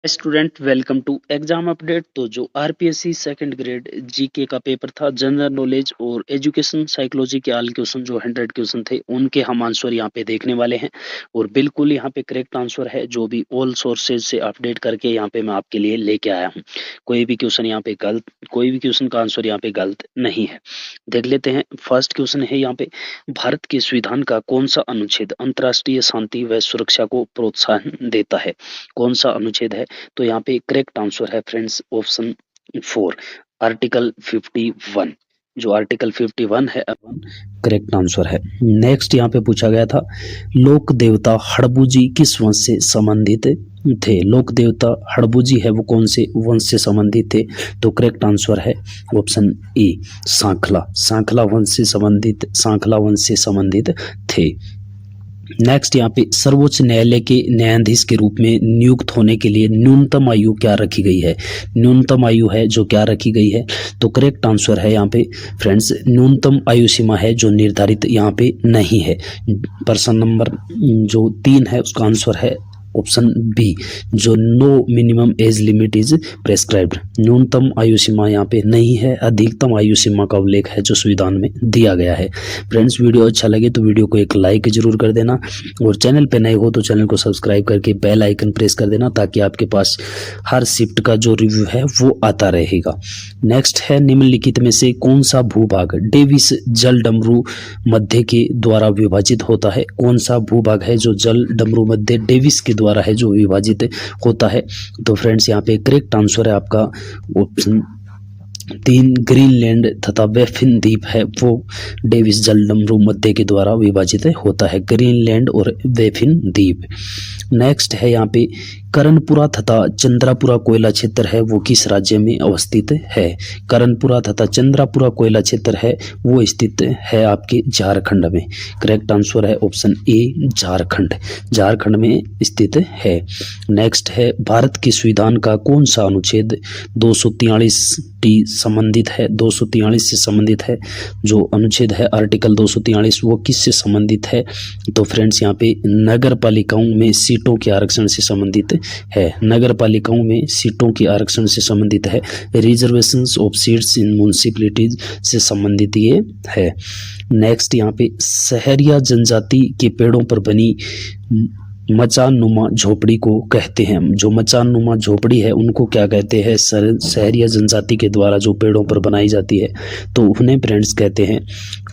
Student welcome to exam update. तो जो RPSC second grade GK का पेपर था, जनरल नॉलेज और एजुकेशन साइकोलॉजी के ऑल क्वेश्चन जो 100 क्वेश्चन थे उनके हम आंसर यहाँ पे देखने वाले हैं। और बिल्कुल यहाँ पे करेक्ट आंसर है जो भी ऑल सोर्सेज से अपडेट करके यहाँ पे मैं आपके लिए लेके आया हूँ। कोई भी क्वेश्चन यहाँ पे गलत, कोई भी क्वेश्चन का आंसर यहाँ पे गलत नहीं है। देख लेते हैं। फर्स्ट क्वेश्चन है यहाँ पे, भारत के संविधान का कौन सा अनुच्छेद अंतर्राष्ट्रीय शांति व सुरक्षा को प्रोत्साहन देता है? कौन सा अनुच्छेद है? तो यहाँ पे करेक्ट आंसर है फ्रेंड्स ऑप्शन 4, आर्टिकल 51। जो आर्टिकल 51 है करेक्ट आंसर है। नेक्स्ट यहाँ पे पूछा गया था, लोक देवता हड़बूजी किस वंश से संबंधित थे? लोक देवता हड़बूजी है वो कौन से वंश से संबंधित थे? तो करेक्ट आंसर है ऑप्शन ए, सांखला। सांखला वंश से संबंधित थे। नेक्स्ट यहाँ पे, सर्वोच्च न्यायालय के न्यायाधीश के रूप में नियुक्त होने के लिए न्यूनतम आयु क्या रखी गई है? न्यूनतम आयु है जो क्या रखी गई है? तो करेक्ट आंसर है यहाँ पे फ्रेंड्स, न्यूनतम आयु सीमा है जो निर्धारित यहाँ पे नहीं है। प्रश्न नंबर जो 3 है उसका आंसर है ऑप्शन बी, जो no minimum age limit is prescribed. न्यूनतम आयु सीमा यहाँ पे नहीं है, अधिकतम आयु सीमा का उल्लेख है जो संविधान में दिया गया है। फ्रेंड्स, वीडियो अच्छा लगे तो वीडियो को एक लाइक जरूर कर देना, और चैनल पे नए हो तो चैनल को सब्सक्राइब करके बेल आइकन प्रेस कर देना, ताकि आपके पास हर शिफ्ट का जो रिव्यू है वो आता रहेगा। नेक्स्ट है, निम्नलिखित में से कौन सा भूभाग डेविस जल डमरू मध्य के द्वारा विभाजित होता है? कौन सा भूभाग है जो जल डमरू मध्य डेविस के द्वारा है जो विभाजित होता है? तो फ्रेंड्स, यहाँ पे करेक्ट आंसर है आपका ऑप्शन 3, ग्रीनलैंड तथा बेफिन द्वीप है वो डेविस जल डमरू मध्य के द्वारा विभाजित होता है, ग्रीनलैंड और बेफिन द्वीप। नेक्स्ट है यहाँ पे, करणपुरा तथा चंद्रापुरा कोयला क्षेत्र है वो किस राज्य में अवस्थित है? करणपुरा तथा चंद्रापुरा कोयला क्षेत्र है वो स्थित है आपके झारखंड में। करेक्ट आंसर है ऑप्शन ए, झारखंड। झारखंड में स्थित है। नेक्स्ट है, भारत के संविधान का कौन सा अनुच्छेद 243 संबंधित है? 243 से संबंधित है। जो अनुच्छेद है आर्टिकल 243 वो किससे संबंधित है? तो फ्रेंड्स, यहाँ पे नगर पालिकाओं में सीटों के आरक्षण से संबंधित है। नगर पालिकाओं में सीटों के आरक्षण से संबंधित है। Reservations of seats in municipalities से संबंधित ये है। नेक्स्ट यहाँ पे, सहरिया जनजाति के पेड़ों पर बनी मचान नुमा झोपड़ी को कहते हैं। जो मचान नुमा झोपड़ी है उनको क्या कहते हैं? सहरिया जनजाति के द्वारा जो पेड़ों पर बनाई जाती है तो उन्हें फ्रेंड्स कहते हैं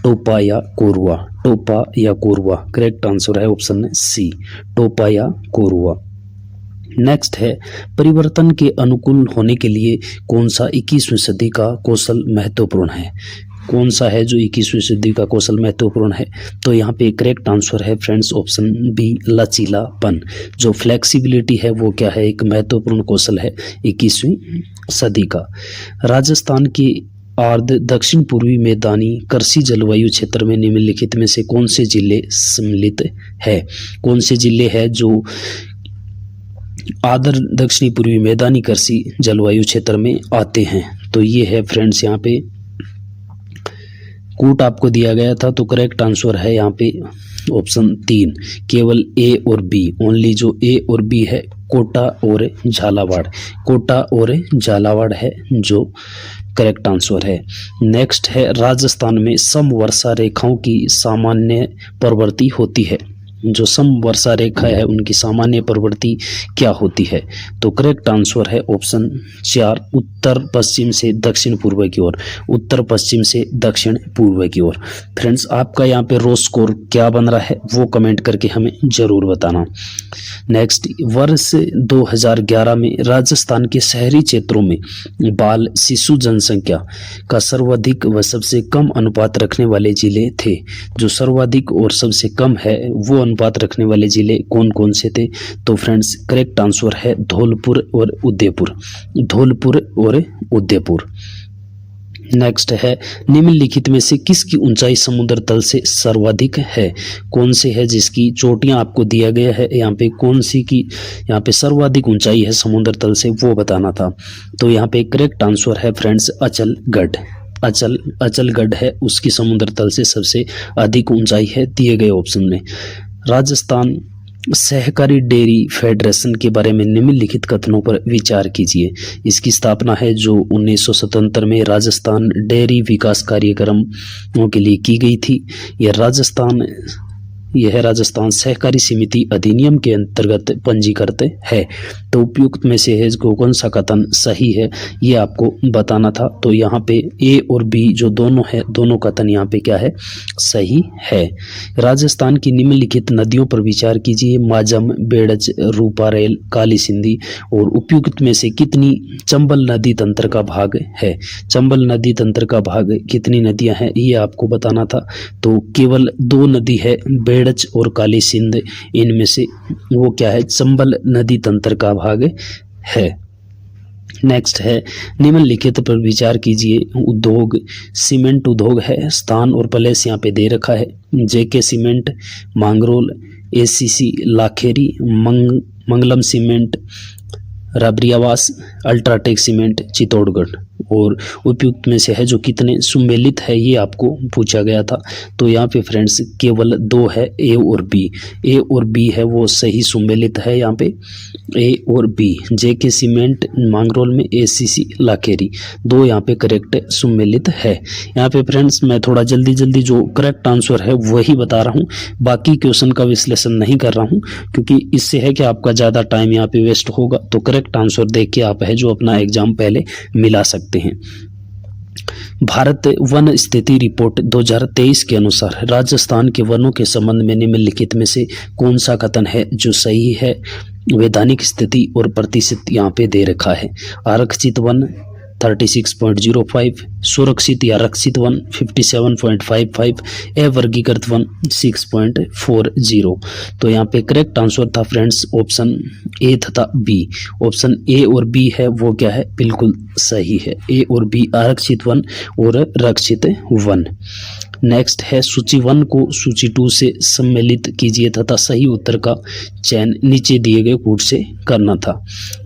टोपा या कोरुआ। टोपा या कोरुआ। करेक्ट आंसर है ऑप्शन सी, टोपा या कोरुआ। नेक्स्ट है, परिवर्तन के अनुकूल होने के लिए कौन सा 21वीं सदी का कौशल महत्वपूर्ण है? कौन सा है जो 21वीं सदी का कौशल महत्वपूर्ण है? तो यहाँ पे करेक्ट आंसर है फ्रेंड्स ऑप्शन बी, लचीलापन। जो फ्लेक्सिबिलिटी है वो क्या है? एक महत्वपूर्ण कौशल है 21वीं सदी का। राजस्थान के अर्ध दक्षिण पूर्वी मैदानी कृषि जलवायु क्षेत्र में निम्नलिखित में से कौन से जिले सम्मिलित है? कौन से जिले हैं जो आदर दक्षिणी पूर्वी मैदानी कृषि जलवायु क्षेत्र में आते हैं? तो ये है फ्रेंड्स, यहाँ पे कूट आपको दिया गया था, तो करेक्ट आंसर है यहाँ पे ऑप्शन 3, केवल ए और बी। ओनली जो ए और बी है, कोटा और झालावाड़। कोटा और झालावाड़ है जो करेक्ट आंसर है। नेक्स्ट है, राजस्थान में समवर्षा रेखाओं की सामान्य प्रवृत्ति होती है। जो समवर्षा रेखा है उनकी सामान्य प्रवृत्ति क्या होती है? तो करेक्ट आंसर है ऑप्शन 4, उत्तर पश्चिम से दक्षिण पूर्व की ओर। उत्तर पश्चिम से दक्षिण पूर्व की ओर। फ्रेंड्स, आपका यहाँ पे रो स्कोर क्या बन रहा है वो कमेंट करके हमें जरूर बताना। नेक्स्ट, वर्ष 2011 में राजस्थान के शहरी क्षेत्रों में बाल शिशु जनसंख्या का सर्वाधिक व सबसे कम अनुपात रखने वाले जिले थे। जो सर्वाधिक और सबसे कम है वो अनुपात रखने वाले जिले कौन कौन से थे? तो फ्रेंड्स, करेक्ट आंसर है धौलपुर और उदयपुर। धौलपुर और उदयपुर। नेक्स्ट है, निम्नलिखित में से किसकी ऊंचाई समुद्र तल से सर्वाधिक है? कौन से है जिसकी चोटियां आपको दिया गया है यहाँ पे, कौन सी की यहाँ पे सर्वाधिक ऊंचाई है समुद्र तल से वो बताना था। तो यहाँ पे करेक्ट आंसर है फ्रेंड्स अचलगढ़। अचलगढ़ है उसकी समुद्र तल से सबसे अधिक ऊंचाई है दिए गए ऑप्शन में। राजस्थान सहकारी डेयरी फेडरेशन के बारे में निम्नलिखित कथनों पर विचार कीजिए। इसकी स्थापना है जो 1977 में राजस्थान डेयरी विकास कार्यक्रमों के लिए की गई थी। यह राजस्थान सहकारी समिति अधिनियम के अंतर्गत पंजीकृत है। तो उपयुक्त में से है कौन सा कथन सही है, ये आपको बताना था। तो यहाँ पे ए और बी जो दोनों है, दोनों कथन यहाँ पे क्या है, सही है। राजस्थान की निम्नलिखित नदियों पर विचार कीजिए। माजम, बेड़च, रूपारेल, काली सिंधी। और उपयुक्त में से कितनी चंबल नदी तंत्र का भाग है। चंबल नदी तंत्र का भाग कितनी नदियां हैं, ये आपको बताना था। तो केवल 2 नदी है, बेड़च और काली सिंध। इनमें से वो क्या है, चंबल नदी तंत्र का भाग है। नेक्स्ट है निम्नलिखित पर विचार कीजिए। उद्योग, सीमेंट उद्योग है, स्थान और प्लेस यहाँ पे दे रखा है। जेके सीमेंट मांगरोल, एसीसी लाखेरी, मंगलम सीमेंट राबरियावास, अल्ट्राटेक सीमेंट चित्तौड़गढ़। और उपयुक्त में से है जो कितने सुमेलित है, ये आपको पूछा गया था। तो यहाँ पे फ्रेंड्स केवल 2 है, ए और बी। ए और बी है वो सही सुमेलित है यहाँ पे, ए और बी। जेके सीमेंट मांगरोल में, एसीसी लाखेरी, 2 यहाँ पे करेक्ट सुमेलित है। यहाँ पे फ्रेंड्स मैं थोड़ा जल्दी जल्दी जो करेक्ट आंसर है वही बता रहा हूँ, बाकी क्वेश्चन का विश्लेषण नहीं कर रहा हूँ, क्योंकि इससे है कि आपका ज़्यादा टाइम यहाँ पे वेस्ट होगा। तो करेक्ट आंसर देख के आप है जो अपना एग्जाम पहले मिला सकते हैं। भारत वन स्थिति रिपोर्ट 2023 के अनुसार राजस्थान के वनों के संबंध में निम्नलिखित में से कौन सा कथन है जो सही है। वैधानिक स्थिति और प्रतिशत यहाँ पे दे रखा है। आरक्षित वन 36.05, सुरक्षित या रक्षित वन 57.55, अवर्गीकृत वन 6.40। तो यहाँ पे करेक्ट आंसर था फ्रेंड्स ऑप्शन ए तथा बी। ऑप्शन ए और बी है वो क्या है, बिल्कुल सही है। ए और बी आरक्षित वन और रक्षित वन। नेक्स्ट है सूची 1 को सूची 2 से सम्मिलित कीजिए तथा सही उत्तर का चयन नीचे दिए गए कूट से करना था।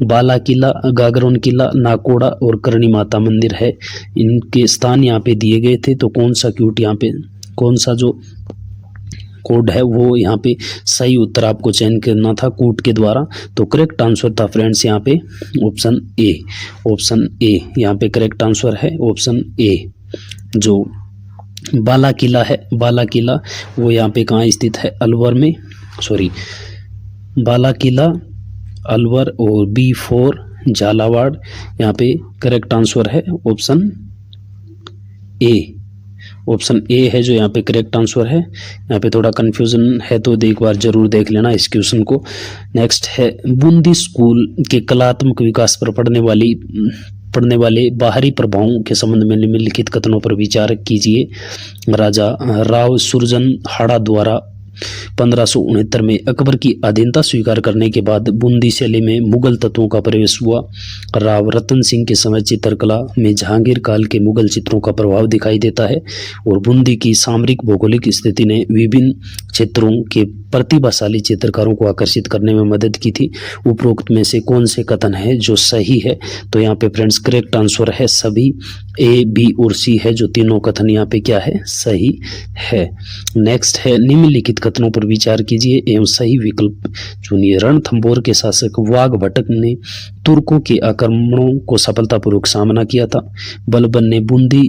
बाला किला, गागरोन किला, नाकोड़ा और करणी माता मंदिर है, इनके स्थान यहाँ पे दिए गए थे। तो कौन सा क्यूट यहाँ पे, कौन सा जो कोड है वो यहाँ पे सही उत्तर आपको चयन करना था कूट के द्वारा। तो करेक्ट आंसर था फ्रेंड्स यहाँ पे ऑप्शन ए। ऑप्शन ए यहाँ पे करेक्ट आंसर है, ऑप्शन ए। जो बाला किला है, बाला किला वो यहाँ पे कहाँ स्थित है, अलवर में, सॉरी बाला किला अलवर। और B4 झालावाड़, यहाँ पे करेक्ट आंसर है ऑप्शन ए। ऑप्शन ए है जो यहाँ पे करेक्ट आंसर है। यहाँ पे थोड़ा कंफ्यूजन है तो एक बार जरूर देख लेना इस क्वेश्चन को। नेक्स्ट है बूंदी स्कूल के कलात्मक विकास पर पड़ने वाले बाहरी प्रभावों के संबंध में निम्नलिखित कथनों पर विचार कीजिए। राजा राव सुरजन हाड़ा द्वारा 1569 में अकबर की अधीनता स्वीकार करने के बाद बूंदी शैली में मुगल तत्वों का प्रवेश हुआ। राव रतन सिंह के समय चित्रकला में जहांगीर काल के मुगल चित्रों का प्रभाव दिखाई देता है। और बूंदी की सामरिक भौगोलिक स्थिति ने विभिन्न क्षेत्रों के प्रतिभाशाली चित्रकारों को आकर्षित करने में मदद की थी। उपरोक्त में से कौन से कथन है जो सही है। तो यहाँ पे फ्रेंड्स करेक्ट आंसर है सभी, ए, बी और सी है जो तीनों कथन यहाँ पे क्या है, सही है। नेक्स्ट है निम्नलिखित कथनों पर विचार कीजिए एवं सही विकल्प चुनिए। रणथंभौर के शासक वाघभटक ने तुर्कों के आक्रमणों को सफलतापूर्वक सामना किया था। बलबन ने बूंदी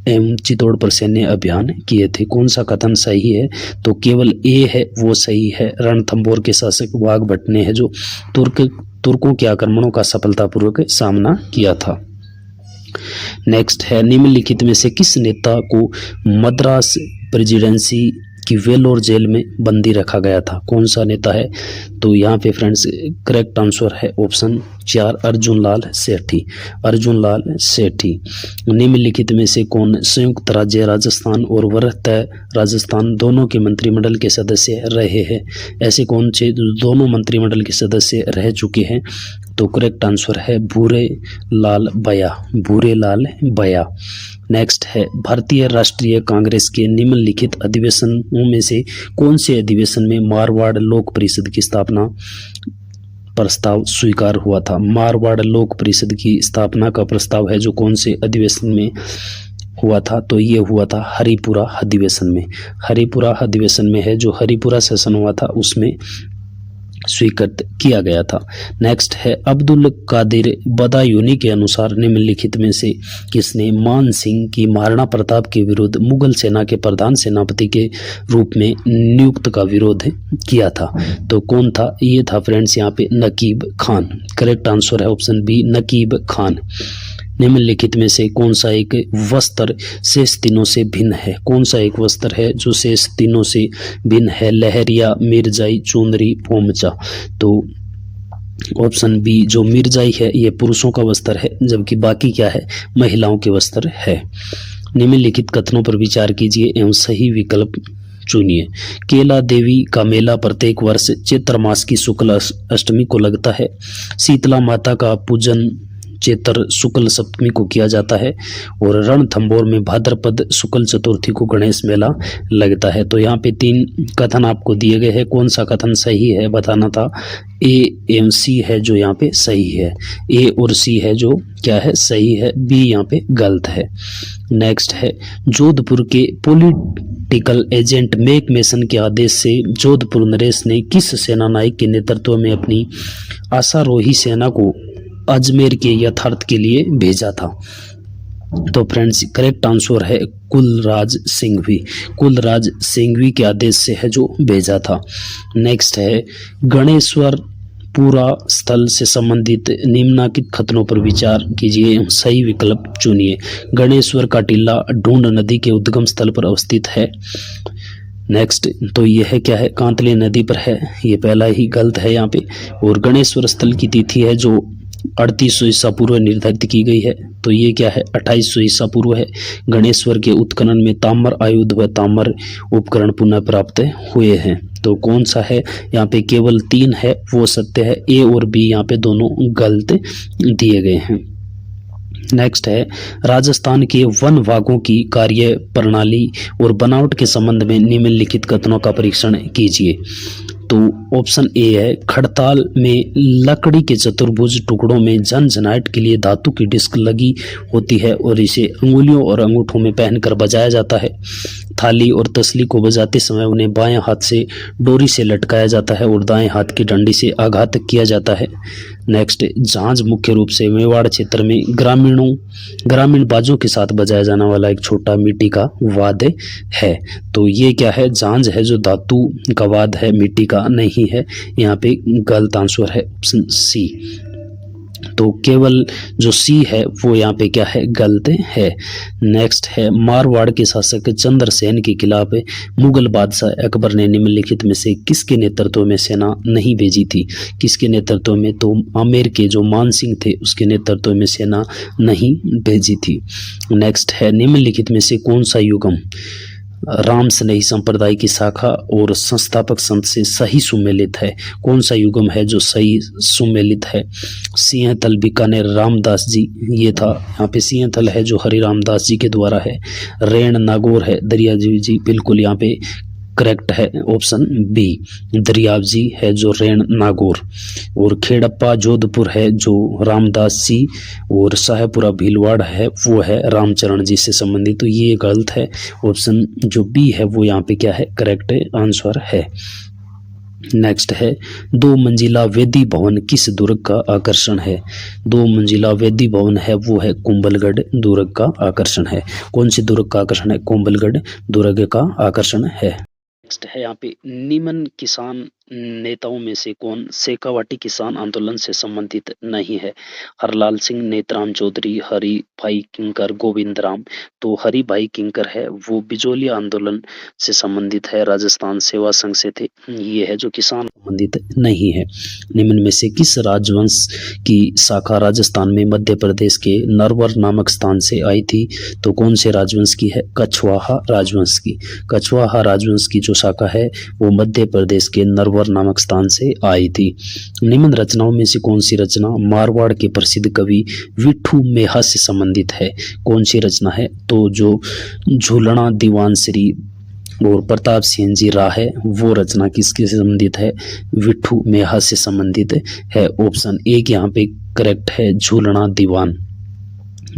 एवं चित्तौड़ पर सैन्य अभियान किए थे। कौन सा कथन सही है। तो केवल ए है वो सही है। रणथंभौर के शासक वाघभट ने है जो तुर्कों के आक्रमणों का सफलतापूर्वक सामना किया था। नेक्स्ट है निम्नलिखित में से किस नेता को मद्रास प्रेसिडेंसी की वेलोर जेल में बंदी रखा गया था। कौन सा नेता है। तो यहाँ पे फ्रेंड्स करेक्ट आंसर है ऑप्शन 4 अर्जुन लाल सेठी। अर्जुन लाल सेठी। निम्नलिखित में से कौन संयुक्त राज्य राजस्थान और वरतः राजस्थान दोनों के मंत्रिमंडल के सदस्य रहे हैं। ऐसे कौन से दोनों मंत्रिमंडल के सदस्य रह चुके हैं। तो करेक्ट आंसर है भूरे लाल बया, भूरे लाल बया। नेक्स्ट है भारतीय राष्ट्रीय कांग्रेस के निम्नलिखित अधिवेशनों में से कौन से अधिवेशन में मारवाड़ लोक परिषद की स्थापना प्रस्ताव स्वीकार हुआ था। मारवाड़ लोक परिषद की स्थापना का प्रस्ताव है जो कौन से अधिवेशन में हुआ था। तो ये हुआ था हरिपुरा अधिवेशन में। हरिपुरा अधिवेशन में है जो हरिपुरा सेशन हुआ था उसमें स्वीकृत किया गया था। नेक्स्ट है अब्दुल कादिर बदायूनी के अनुसार निम्नलिखित में से किसने मान सिंह की महाराणा प्रताप के विरुद्ध मुगल सेना के प्रधान सेनापति के रूप में नियुक्त का विरोध किया था? तो कौन था? ये था फ्रेंड्स यहाँ पे नकीब खान। करेक्ट आंसर है ऑप्शन बी, नकीब खान। निम्नलिखित में से कौन सा एक वस्त्र शेष तीनों से भिन्न है? कौन सा एक वस्त्र है जो शेष तीनों से भिन्न है? लहरिया, मिर्जाई, चुनरी, पोमचा। तो ऑप्शन बी जो मिर्जाई है ये पुरुषों का वस्त्र है, जबकि बाकी क्या है? महिलाओं के वस्त्र है। निम्नलिखित कथनों पर विचार कीजिए एवं सही विकल्प चुनिए। केला देवी का मेला प्रत्येक वर्ष चैत्र मास की शुक्ल अष्टमी को लगता है। शीतला माता का पूजन चैत्र शुक्ल सप्तमी को किया जाता है। और रणथंभौर में भाद्रपद शुक्ल चतुर्थी को गणेश मेला लगता है। तो यहाँ पे 3 कथन आपको दिए गए हैं, कौन सा कथन सही है बताना था। ए एवं सी है जो यहाँ पे सही है, ए और सी है जो क्या है? सही है, बी यहाँ पे गलत है। नेक्स्ट है जोधपुर के पॉलिटिकल एजेंट मैक मेसन के आदेश से जोधपुर नरेश ने किस सेनानायक के नेतृत्व में अपनी आशारोही सेना को अजमेर के यथार्थ के लिए भेजा था? तो फ्रेंड्स करेक्ट आंसर है कुलराज सिंघवी। कुलराज सिंघवी के आदेश से है जो भेजा था। नेक्स्ट है गणेश्वर पूरा स्थल से संबंधित निम्नलिखित कथनों पर विचार कीजिए, सही विकल्प चुनिए। गणेश्वर का टीला ढूंढ नदी के उद्गम स्थल पर अवस्थित है। नेक्स्ट तो ये है क्या है? कांतली नदी पर है, ये पहला ही गलत है यहाँ पे। और गणेश्वर स्थल की तिथि है जो 3800 ईसा पूर्व निर्धारित की गई है, तो ये क्या है? 2800 ईसा पूर्व है। गणेश्वर के उत्खनन में ताम्र आयुध व ताम्र उपकरण पुनः प्राप्त हुए हैं। तो कौन सा है? यहाँ पे केवल 3 है वो सत्य है, ए और बी यहाँ पे दोनों गलत दिए गए हैं। नेक्स्ट है राजस्थान के वन विभागों की कार्य प्रणाली और बनावट के संबंध में निम्नलिखित कथनों का परीक्षण कीजिए। तो ऑप्शन ए है खड़ताल में लकड़ी के चतुर्भुज टुकड़ों में झनझनाहट के लिए धातु की डिस्क लगी होती है और इसे अंगुलियों और अंगूठों में पहनकर बजाया जाता है। थाली और तसली को बजाते समय उन्हें बाएं हाथ से डोरी से लटकाया जाता है और दाएं हाथ की डंडी से आघात किया जाता है। नेक्स्ट झांझ मुख्य रूप से मेवाड़ क्षेत्र में ग्रामीण बाजों के साथ बजाया जाने वाला एक छोटा मिट्टी का वाद्य है। तो ये क्या है? झांझ है जो धातु का वाद्य है, मिट्टी का नहीं है। यहाँ पे गलत आंसर है ऑप्शन सी। तो केवल जो सी है वो यहाँ पे क्या है? गलत है। नेक्स्ट है मारवाड़ के शासक चंद्रसेन के खिलाफ मुगल बादशाह अकबर ने निम्नलिखित में से किसके नेतृत्व में सेना नहीं भेजी थी? किसके नेतृत्व में? तो आमेर के जो मान सिंह थे उसके नेतृत्व में सेना नहीं भेजी थी। नेक्स्ट है निम्नलिखित में से कौन सा युगम राम स्नेही संप्रदाय की शाखा और संस्थापक संत से सही सुमेलित है? कौन सा युगम है जो सही सुमेलित है? सिंहथल बीकानेर रामदास जी, ये था। यहाँ पे सिंहथल है जो हरि रामदास जी के द्वारा है। रेण नागौर है दरियाजी जी, बिल्कुल यहाँ पे करेक्ट है ऑप्शन बी, दरियाव जी है जो रेण नागौर। और खेड़प्पा जोधपुर है जो रामदास जी, और शाहपुरा भीलवाड़ है वो है रामचरण जी से संबंधित। तो ये गलत है, ऑप्शन जो बी है वो यहाँ पे क्या है? करेक्ट आंसर है। नेक्स्ट है 2 मंजिला वेदी भवन किस दुर्ग का आकर्षण है? 2 मंजिला वेदी भवन है वो है कुंभलगढ़ दुर्ग का आकर्षण है। कौन सी दुर्ग का आकर्षण है? कुंभलगढ़ दुर्ग का आकर्षण है। नेक्स्ट है यहाँ पे निम्न किसान नेताओं में से कौन शेखावाटी किसान आंदोलन से संबंधित नहीं है? हरलाल सिंह, नेतराम चौधरी, हरि भाई किंकर, गोविंद राम। तो हरि भाई किंकर है वो बिजोलिया आंदोलन से संबंधित है, राजस्थान सेवा संघ से थे। ये है जो किसान संबंधित नहीं है। निम्न में से किस राजवंश की शाखा राजस्थान में मध्य प्रदेश के नरवर नामक स्थान से आई थी? तो कौन से राजवंश की है? कछवाहा राजवंश की। कछवाहा राजवंश की जो शाखा है वो मध्य प्रदेश के नरवर नामक स्थान से आई थी। निम्न रचनाओं में से कौन सी रचना मारवाड़ के प्रसिद्ध कवि विठू मेहा से संबंधित है? कौन सी रचना है? तो जो झूलना दीवान श्री और प्रताप सिंह जी राह है वो रचना किसके से संबंधित है? विठू मेहा से संबंधित है। ऑप्शन ए यहाँ पे करेक्ट है, झूलना दीवान।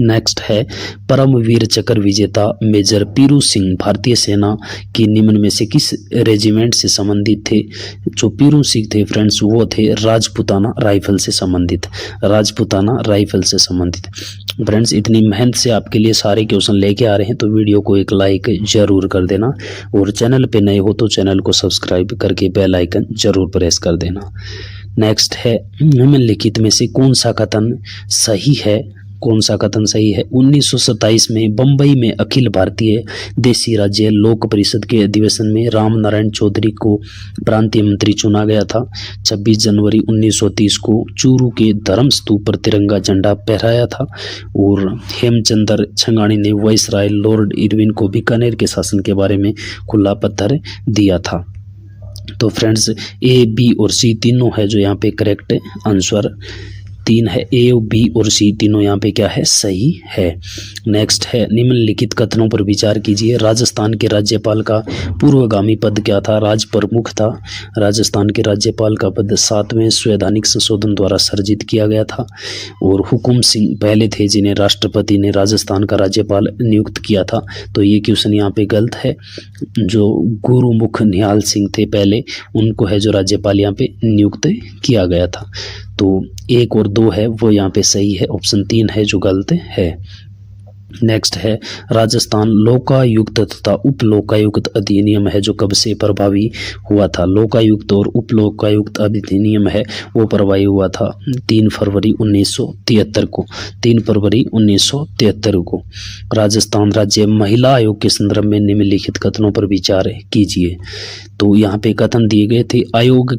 नेक्स्ट है परमवीर चक्र विजेता मेजर पीरू सिंह भारतीय सेना की निम्न में से किस रेजिमेंट से संबंधित थे। जो पीरू सिंह थे फ्रेंड्स वो थे राजपूताना राइफल से संबंधित, राजपूताना राइफल से संबंधित। फ्रेंड्स इतनी मेहनत से आपके लिए सारे क्वेश्चन लेके आ रहे हैं तो वीडियो को एक लाइक जरूर कर देना और चैनल पे नए हो तो चैनल को सब्सक्राइब करके बेल आइकन जरूर प्रेस कर देना। नेक्स्ट है निम्नलिखित में से कौन सा कथन सही है, कौन सा कथन सही है। 1927 में बंबई में अखिल भारतीय देसी राज्य लोक परिषद के अधिवेशन में राम नारायण चौधरी को प्रांतीय मंत्री चुना गया था। 26 जनवरी 1930 को चूरू के धर्म स्तूप पर तिरंगा झंडा फहराया था और हेमचंद्र छंगाणी ने वाइसराय लॉर्ड इरविन को बीकानेर के शासन के बारे में खुला पत्थर दिया था। तो फ्रेंड्स ए, बी और सी तीनों है जो यहाँ पे करेक्ट आंसर 3 है। ए, बी और सी तीनों यहाँ पे क्या है, सही है। नेक्स्ट है निम्नलिखित कथनों पर विचार कीजिए। राजस्थान के राज्यपाल का पूर्वगामी पद क्या था। राज प्रमुख था। राजस्थान के राज्यपाल का पद 7वें संवैधानिक संशोधन द्वारा सर्जित किया गया था और हुकुम सिंह पहले थे जिन्हें राष्ट्रपति ने राजस्थान का राज्यपाल नियुक्त किया था। तो ये क्वेश्चन यहाँ पे गलत है। जो गुरुमुख निहाल सिंह थे पहले, उनको है जो राज्यपाल यहाँ पे नियुक्त किया गया था। तो 1 और 2 है वो यहाँ पे सही है। ऑप्शन 3 है जो गलत है। नेक्स्ट है राजस्थान लोकायुक्त तथा उप लोकायुक्त अधिनियम है जो कब से प्रभावी हुआ था। लोकायुक्त और उप लोकायुक्त अधिनियम है वो प्रभावी हुआ था 3 फरवरी 1973 को। 3 फरवरी 1973 को। राजस्थान राज्य महिला आयोग के संदर्भ में निम्नलिखित कथनों पर विचार कीजिए। तो यहाँ पे कथन दिए गए थे। आयोग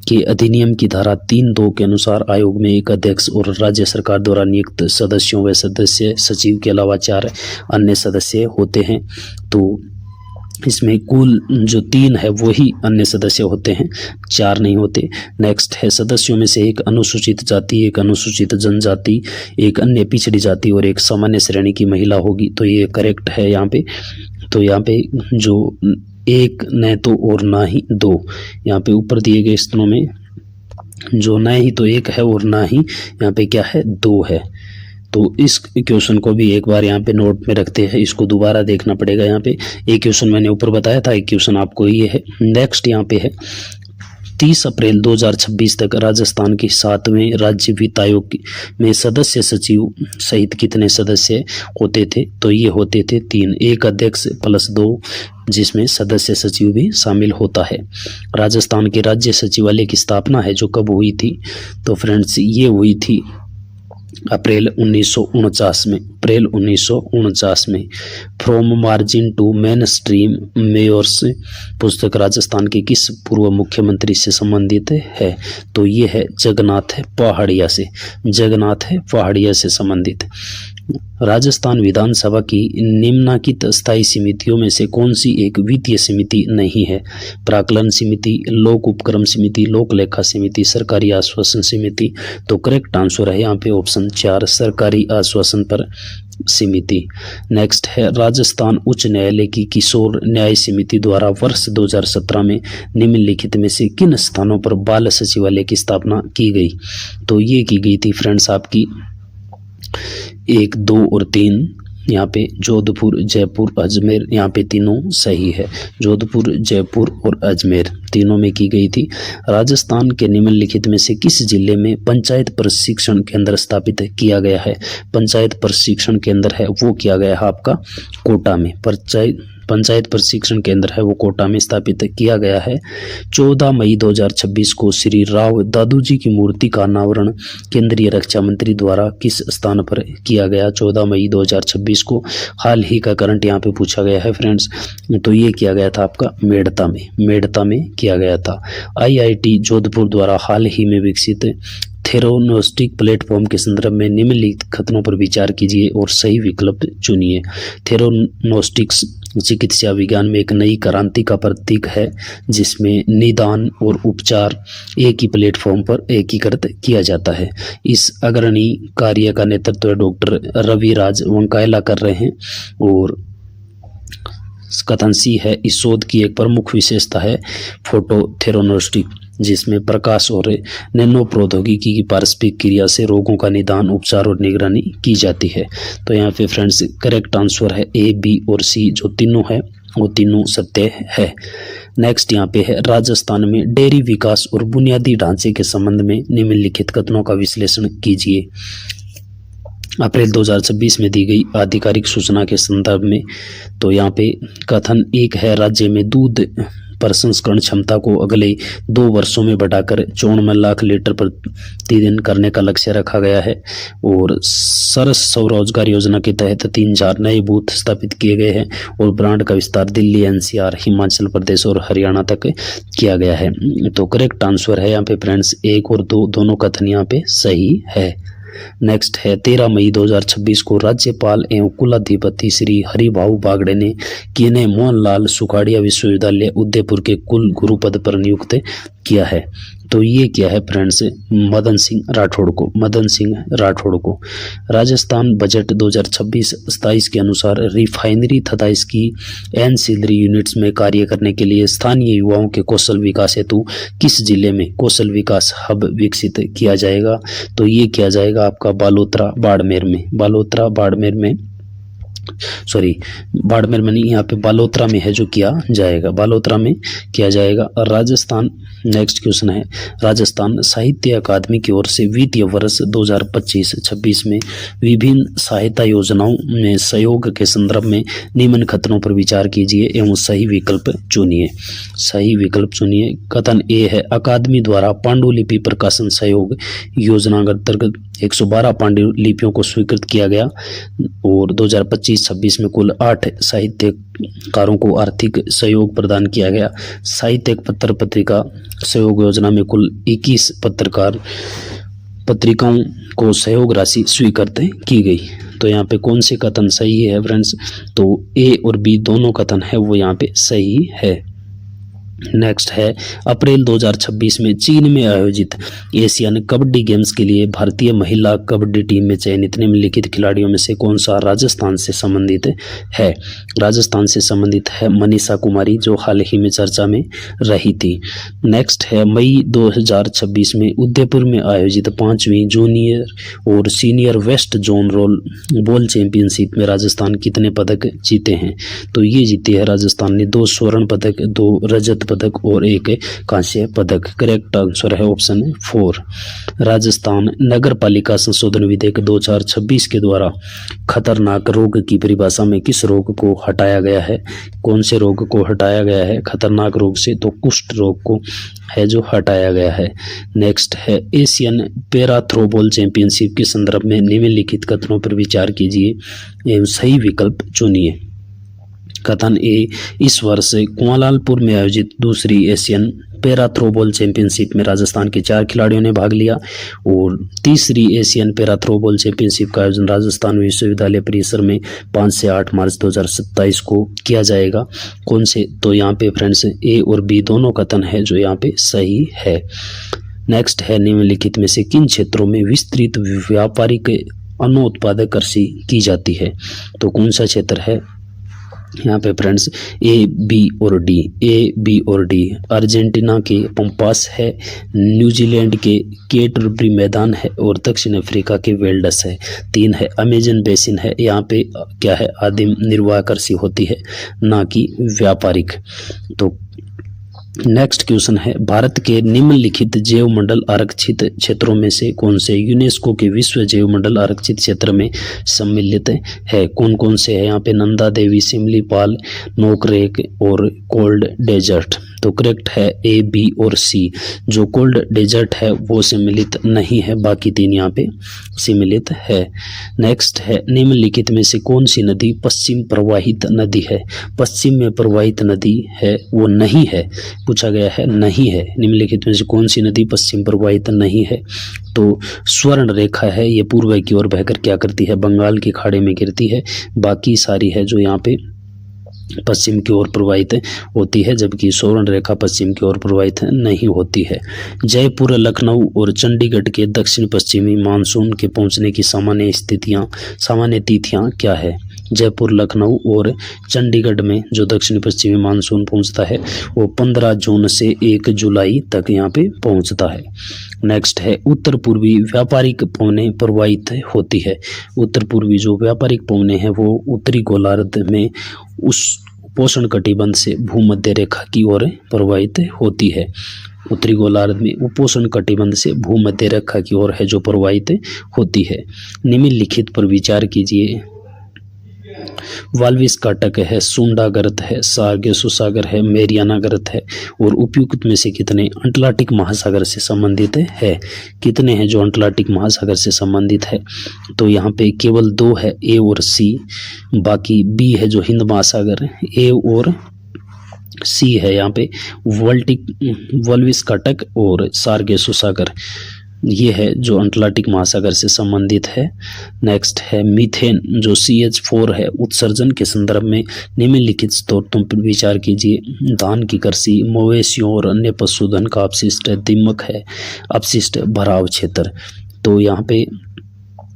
के अधिनियम की धारा 3(2) के अनुसार आयोग में एक अध्यक्ष और राज्य सरकार द्वारा नियुक्त सदस्यों व सदस्य सचिव के अलावा 4 अन्य सदस्य होते हैं। तो इसमें कुल जो 3 है वही अन्य सदस्य होते हैं, 4 नहीं होते। नेक्स्ट है सदस्यों में से एक अनुसूचित जाति, एक अनुसूचित जनजाति, एक अन्य पिछड़ी जाति और एक सामान्य श्रेणी की महिला होगी। तो ये करेक्ट है यहाँ पे। तो यहाँ पे जो 1 न तो और ना ही 2, यहाँ पे ऊपर दिए गए स्तरों में जो न ही तो 1 है और ना ही यहाँ पे क्या है 2 है। तो इस क्वेश्चन को भी एक बार यहाँ पे नोट में रखते हैं, इसको दोबारा देखना पड़ेगा। यहाँ पे एक क्वेश्चन मैंने ऊपर बताया था, एक क्वेश्चन आपको ये है। नेक्स्ट यहाँ पे है 30 अप्रैल 2026 तक राजस्थान के 7वें राज्य वित्त आयोग में सदस्य सचिव सहित कितने सदस्य होते थे। तो ये होते थे 3, एक अध्यक्ष प्लस 2 जिसमें सदस्य सचिव भी शामिल होता है। राजस्थान के राज्य सचिवालय की स्थापना है जो कब हुई थी। तो फ्रेंड्स ये हुई थी अप्रैल 1949 में। अप्रैल 1949 में। From margin to mainstream मेयर्स पुस्तक राजस्थान के किस पूर्व मुख्यमंत्री से संबंधित है। तो ये है जगन्नाथ पहाड़िया से, जगन्नाथ पहाड़िया से संबंधित। राजस्थान विधानसभा की निम्नलिखित स्थायी समितियों में से कौन सी एक वित्तीय समिति नहीं है। प्राक्कलन समिति, लोक उपक्रम समिति, लोक लेखा समिति, सरकारी आश्वासन समिति। तो करेक्ट आंसर है यहाँ पे ऑप्शन 4, सरकारी आश्वासन पर समिति। नेक्स्ट है राजस्थान उच्च न्यायालय की किशोर न्याय समिति द्वारा वर्ष 2017 में निम्नलिखित में से किन स्थानों पर बाल सचिवालय की स्थापना की गई। तो ये की गई थी फ्रेंड्स आपकी 1, 2 और 3। यहाँ पे जोधपुर, जयपुर, अजमेर, यहाँ पे तीनों सही है। जोधपुर, जयपुर और अजमेर तीनों में की गई थी। राजस्थान के निम्नलिखित में से किस जिले में पंचायत प्रशिक्षण केंद्र स्थापित किया गया है। पंचायत प्रशिक्षण केंद्र है वो किया गया है आपका कोटा में। पंचायत प्रशिक्षण केंद्र है वो कोटा में स्थापित किया गया है। 14 मई 2026 को श्री राव दादूजी की मूर्ति का अनावरण केंद्रीय रक्षा मंत्री द्वारा किस स्थान पर किया गया। 14 मई 2026 को। हाल ही का करंट यहाँ पे पूछा गया है फ्रेंड्स। तो ये किया गया था आपका मेड़ता में, मेड़ता में किया गया था। IIT जोधपुर द्वारा हाल ही में विकसित थेरोनोस्टिक प्लेटफॉर्म के संदर्भ में निम्नलिखित कथनों पर विचार कीजिए और सही विकल्प चुनिए। थेरोनोस्टिक्स चिकित्सा विज्ञान में एक नई क्रांति का प्रतीक है जिसमें निदान और उपचार एक ही प्लेटफॉर्म पर एकीकृत किया जाता है। इस अग्रणी कार्य का नेतृत्व डॉक्टर रविराज वंकायला कर रहे हैं और कथन सी है इस शोध की एक प्रमुख विशेषता है फोटोथेरोनोस्टिक जिसमें प्रकाश और नैनो प्रौद्योगिकी की पारस्परिक क्रिया से रोगों का निदान, उपचार और निगरानी की जाती है। तो यहाँ पे फ्रेंड्स करेक्ट आंसर है ए, बी और सी, जो तीनों है वो तीनों सत्य है। नेक्स्ट यहाँ पे है, राजस्थान में डेयरी विकास और बुनियादी ढांचे के संबंध में निम्नलिखित कथनों का विश्लेषण कीजिए। अप्रैल 2026 में दी गई आधिकारिक सूचना के संदर्भ में तो यहाँ पे कथन एक है, राज्य में दूध प्रसंस्करण क्षमता को अगले 2 वर्षों में बढ़ाकर 54 लाख लीटर प्रतिदिन करने का लक्ष्य रखा गया है। और सरस स्वरोजगार योजना के तहत 3000 नए बूथ स्थापित किए गए हैं और ब्रांड का विस्तार दिल्ली, एनसीआर, हिमाचल प्रदेश और हरियाणा तक किया गया है। तो करेक्ट आंसर है यहाँ पे फ्रेंड्स 1 और 2 दोनों कथन यहाँ पे सही है। नेक्स्ट है, 13 मई 2026 को राज्यपाल एवं कुलाधिपति श्री हरिभाऊ बागड़े ने किन्हें मोहनलाल सुखाड़िया विश्वविद्यालय उदयपुर के कुल गुरु पद पर नियुक्त किया है। तो ये क्या है फ्रेंड्स, मदन सिंह राठौड़ को। राजस्थान बजट 2026-27 के अनुसार रिफाइनरी तथा इसकी एंसिलरी यूनिट्स में कार्य करने के लिए स्थानीय युवाओं के कौशल विकास हेतु किस जिले में कौशल विकास हब विकसित किया जाएगा। तो ये किया जाएगा आपका बालोतरा बाड़मेर में नहीं, यहाँ पे बालोतरा में है जो किया जाएगा, बालोतरा में किया जाएगा। राजस्थान, नेक्स्ट क्वेश्चन है, राजस्थान साहित्य अकादमी की ओर से वित्तीय वर्ष 2025-26 में विभिन्न सहायता योजनाओं में सहयोग के संदर्भ में निम्न कथनों पर विचार कीजिए एवं सही विकल्प चुनिए। कथन ए है, अकादमी द्वारा पांडुलिपि प्रकाशन सहयोग योजना अंतर्गत 112 पांडुलिपियों को स्वीकृत किया गया और 2025-26 में कुल 8 साहित्यकारों को आर्थिक सहयोग प्रदान किया गया। साहित्यिक पत्र पत्रिका सहयोग योजना में कुल 21 पत्रिकाओं को सहयोग राशि स्वीकृत की गई। तो यहाँ पे कौन से कथन सही है फ्रेंड्स, तो ए और बी दोनों कथन है वो यहाँ पे सही है। नेक्स्ट है, अप्रैल 2026 में चीन में आयोजित एशियन कबड्डी गेम्स के लिए भारतीय महिला कबड्डी टीम में चयनित निम्नलिखित खिलाड़ियों में से कौन सा राजस्थान से संबंधित है। राजस्थान से संबंधित है मनीषा कुमारी, जो हाल ही में चर्चा में रही थी। नेक्स्ट है, मई 2026 में उदयपुर में आयोजित 5वीं जूनियर और senior west zone role ball championship में राजस्थान कितने पदक जीते हैं। तो ये जीते हैं राजस्थान ने 2 स्वर्ण पदक, 2 रजत पदक और 1 कांस्य पदक। करेक्ट आंसर है ऑप्शन 4। राजस्थान नगर पालिका संशोधन विधेयक 2026 के द्वारा खतरनाक रोग की परिभाषा में किस रोग को हटाया गया है। कौन से रोग को हटाया गया है खतरनाक रोग से, तो कुष्ठ रोग को है जो हटाया गया है। नेक्स्ट है, एशियन पैरा थ्रोबॉल चैंपियनशिप के संदर्भ में निम्नलिखित कथनों पर विचार कीजिए एवं सही विकल्प चुनिए। कथन ए, इस वर्ष कुआलालंपुर में आयोजित दूसरी एशियन पैरा थ्रोबॉल चैंपियनशिप में राजस्थान के 4 खिलाड़ियों ने भाग लिया और तीसरी एशियन पैरा थ्रोबॉल चैंपियनशिप का आयोजन राजस्थान विश्वविद्यालय परिसर में 5 से 8 मार्च 2027 को किया जाएगा। कौन से, तो यहाँ पे फ्रेंड्स ए और बी दोनों कथन है जो यहाँ पे सही है। नेक्स्ट है, निम्नलिखित में से किन क्षेत्रों में विस्तृत व्यापारिक अनुत्पादक कृषि की जाती है। तो कौन सा क्षेत्र है यहाँ पे फ्रेंड्स, ए, बी और डी। अर्जेंटीना के पंपास है, न्यूजीलैंड के कैटरबरी मैदान है और दक्षिण अफ्रीका के वेल्डस है। 3 है, अमेजन बेसिन है। यहाँ पे क्या है, आदिम निर्वाह कृषि होती है ना कि व्यापारिक। तो नेक्स्ट क्वेश्चन है, भारत के निम्नलिखित जैव मंडल आरक्षित क्षेत्रों में से कौन से यूनेस्को के विश्व जैव मंडल आरक्षित क्षेत्र में सम्मिलित है। कौन कौन से है यहाँ पे, नंदा देवी, सिमलीपाल, नोकरेक और कोल्ड डेजर्ट। तो करेक्ट है ए, बी और सी। जो कोल्ड डेजर्ट है वो सम्मिलित नहीं है, बाकी 3 यहाँ पे सम्मिलित है। नेक्स्ट है, निम्नलिखित में से कौन सी नदी पश्चिम प्रवाहित नदी है। पश्चिम में प्रवाहित नदी है वो नहीं है, पूछा गया है नहीं है। निम्नलिखित में से कौन सी नदी पश्चिम प्रवाहित नहीं है। तो स्वर्ण रेखा है, ये पूर्व की ओर बहकर क्या करती है, बंगाल की खाड़ी में गिरती है। बाकी सारी है जो यहाँ पे पश्चिम की ओर प्रवाहित होती है, जबकि स्वर्ण रेखा पश्चिम की ओर प्रवाहित नहीं होती है। जयपुर, लखनऊ और चंडीगढ़ के दक्षिण पश्चिमी मानसून के पहुंचने की सामान्य तिथियां क्या है। जयपुर, लखनऊ और चंडीगढ़ में जो दक्षिणी पश्चिमी मानसून पहुंचता है वो 15 जून से 1 जुलाई तक यहाँ पे पहुंचता है। नेक्स्ट है उत्तर पूर्वी व्यापारिक पवनें प्रवाहित होती है। उत्तर पूर्वी जो व्यापारिक पवनें हैं वो उत्तरी गोलार्ध में उस उपोष्ण कटिबंध से भूमध्य रेखा की ओर प्रवाहित होती है। उत्तरी गोलार्ध में उपोष्ण कटिबंध से भूमध्य रेखा की ओर है जो प्रवाहित होती है। निम्नलिखित पर विचार कीजिए। वाल्विस काटक है, सुंडा गर्त है, सार्गेसो सागर है, मेरियाना गर्त है और उपयुक्त में से कितने अटलांटिक महासागर से संबंधित है। कितने हैं जो अटलांटिक महासागर से संबंधित है? तो यहाँ पे केवल 2 है, ए और सी। बाकी बी है जो हिंद महासागर, ए और सी है यहाँ पे वाल्विस काटक और सार्गेसो सागर, ये है जो अटलांटिक महासागर से संबंधित है। नेक्स्ट है मीथेन जो CH4 है, उत्सर्जन के संदर्भ में निम्नलिखित स्रोतों पर विचार कीजिए। धान की कृषि, मवेशियों और अन्य पशुधन का अपशिष्ट, दीमक है, अपशिष्ट भराव क्षेत्र। तो यहाँ पे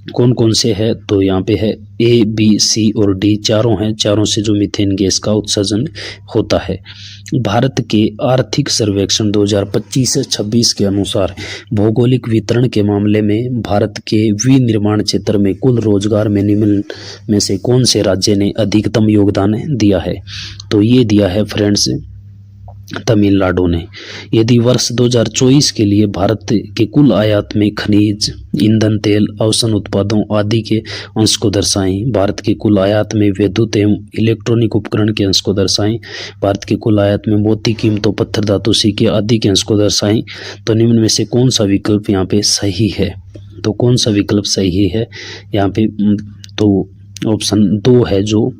कौन कौन से है? तो यहाँ पे है A, B, C और D, चारों हैं। चारों से जो मीथेन गैस का उत्सर्जन होता है। भारत के आर्थिक सर्वेक्षण 2025-26 के अनुसार भौगोलिक वितरण के मामले में भारत के विनिर्माण क्षेत्र में कुल रोजगार में निम्न में से कौन से राज्य ने अधिकतम योगदान दिया है? तो ये दिया है फ्रेंड्स तमिलनाडु ने। यदि वर्ष 2024 के लिए भारत के कुल आयात में खनिज, ईंधन, तेल, अवसन उत्पादों आदि के अंश को दर्शाएं। भारत के कुल आयात में विद्युत एवं इलेक्ट्रॉनिक उपकरण के अंश को दर्शाएं। भारत के कुल आयात में मोती, कीमतों, पत्थर, धातु, सिक्के आदि के अंश को दर्शाएं। तो निम्न में से कौन सा विकल्प यहाँ पे सही है? तो कौन सा विकल्प सही है यहाँ पे? तो ऑप्शन 2 है जो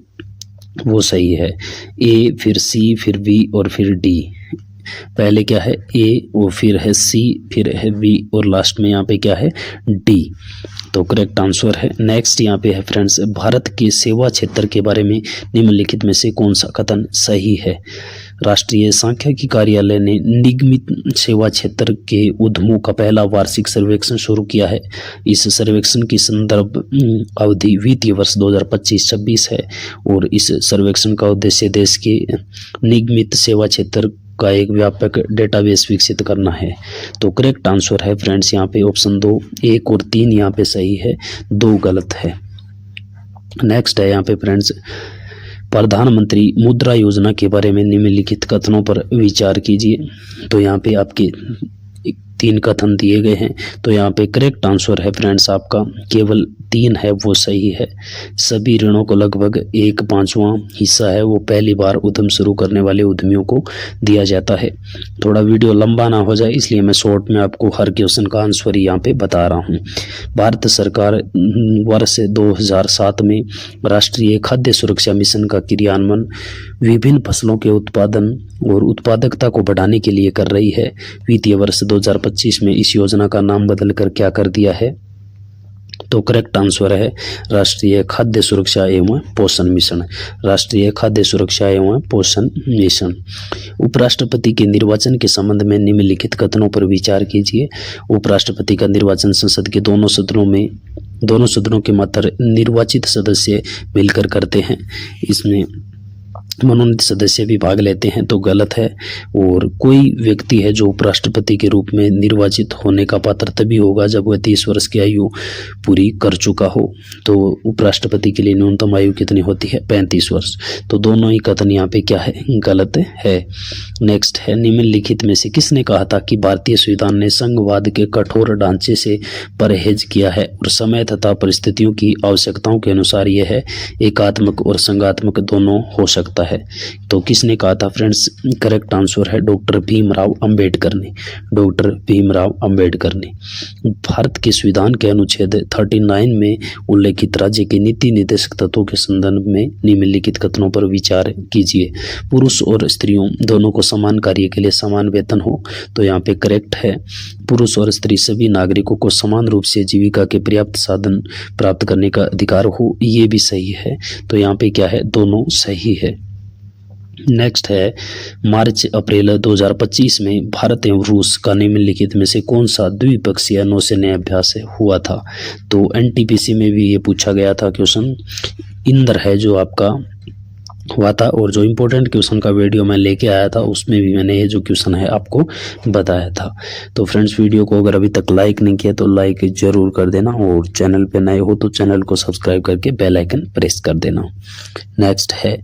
वो सही है। ए, फिर सी, फिर बी और फिर डी। पहले क्या है? ए और फिर है सी, फिर है बी और लास्ट में यहाँ पे क्या है? डी। तो करेक्ट आंसर है। नेक्स्ट यहाँ पे है फ्रेंड्स, भारत के सेवा क्षेत्र के बारे में निम्नलिखित में से कौन सा कथन सही है? राष्ट्रीय सांख्यिकी कार्यालय ने निगमित सेवा क्षेत्र के उद्यमों का पहला वार्षिक सर्वेक्षण शुरू किया है। इस सर्वेक्षण की संदर्भ अवधि वित्तीय वर्ष 2025-26 है और इस सर्वेक्षण का उद्देश्य देश के निगमित सेवा क्षेत्र का एक व्यापक डेटाबेस विकसित करना है। तो करेक्ट आंसर है फ्रेंड्स यहाँ पे ऑप्शन 2। 1 और 3 यहाँ पे सही है, 2 गलत है। नेक्स्ट है यहाँ पे फ्रेंड्स, प्रधानमंत्री मुद्रा योजना के बारे में निम्नलिखित कथनों पर विचार कीजिए। तो यहाँ पे आपके 3 कथन दिए गए हैं। तो यहाँ पे करेक्ट आंसर है फ्रेंड्स आपका केवल 3 है वो सही है। सभी ऋणों को लगभग 1/5वां हिस्सा है वो पहली बार उद्यम शुरू करने वाले उद्यमियों को दिया जाता है। थोड़ा वीडियो लंबा ना हो जाए इसलिए मैं शॉर्ट में आपको हर क्वेश्चन का आंसर यहाँ पे बता रहा हूँ। भारत सरकार वर्ष 2007 में राष्ट्रीय खाद्य सुरक्षा मिशन का क्रियान्वयन विभिन्न फसलों के उत्पादन और उत्पादकता को बढ़ाने के लिए कर रही है। वित्तीय वर्ष 2025 में इस योजना का नाम बदलकर क्या कर दिया है? तो करेक्ट आंसर है राष्ट्रीय खाद्य सुरक्षा एवं पोषण मिशन। राष्ट्रीय खाद्य सुरक्षा एवं पोषण मिशन। उपराष्ट्रपति के निर्वाचन के संबंध में निम्नलिखित कथनों पर विचार कीजिए। उपराष्ट्रपति का निर्वाचन संसद के दोनों सदनों के मात्र निर्वाचित सदस्य मिलकर करते हैं। इसमें मनोनीत सदस्य भी भाग लेते हैं तो गलत है। और कोई व्यक्ति है जो उपराष्ट्रपति के रूप में निर्वाचित होने का पात्र तभी होगा जब वह 30 वर्ष की आयु पूरी कर चुका हो। तो उपराष्ट्रपति के लिए न्यूनतम आयु कितनी होती है? 35 वर्ष। तो दोनों ही कथन यहाँ पे क्या है? गलत है। नेक्स्ट है, निम्नलिखित में से किसने कहा था कि भारतीय संविधान ने संघवाद के कठोर ढांचे से परहेज किया है और समय तथा परिस्थितियों की आवश्यकताओं के अनुसार यह है एकात्मक और संघात्मक दोनों हो सकता है। तो किसने कहा था फ्रेंड्स? करेक्ट आंसर है डॉक्टर भीमराव अंबेडकर ने। डॉक्टर भीमराव अंबेडकर ने। भारत के संविधान के अनुच्छेद 39 में उल्लेखित राज्य के नीति निर्देशक तत्वों के संदर्भ में निम्नलिखित कथनों पर विचार कीजिए। पुरुष और स्त्रियों दोनों को समान कार्य के लिए समान वेतन हो। तो यहाँ पे करेक्ट है पुरुष और स्त्री सभी नागरिकों को समान रूप से जीविका के पर्याप्त साधन प्राप्त करने का अधिकार हो, ये भी सही है। तो यहाँ पे क्या है? दोनों सही है। नेक्स्ट है, मार्च अप्रैल 2025 में भारत एवं रूस का निम्नलिखित में से कौन सा द्विपक्षीय नौसेना अभ्यास हुआ था? तो NTPC में भी ये पूछा गया था क्वेश्चन। इंद्र है जो आपका हुआ था, और जो इम्पोर्टेंट क्वेश्चन का वीडियो मैं लेके आया था उसमें भी मैंने ये जो क्वेश्चन है आपको बताया था। तो फ्रेंड्स, वीडियो को अगर अभी तक लाइक नहीं किया तो लाइक जरूर कर देना, और चैनल पे नए हो तो चैनल को सब्सक्राइब करके बेल आइकन प्रेस कर देना। नेक्स्ट है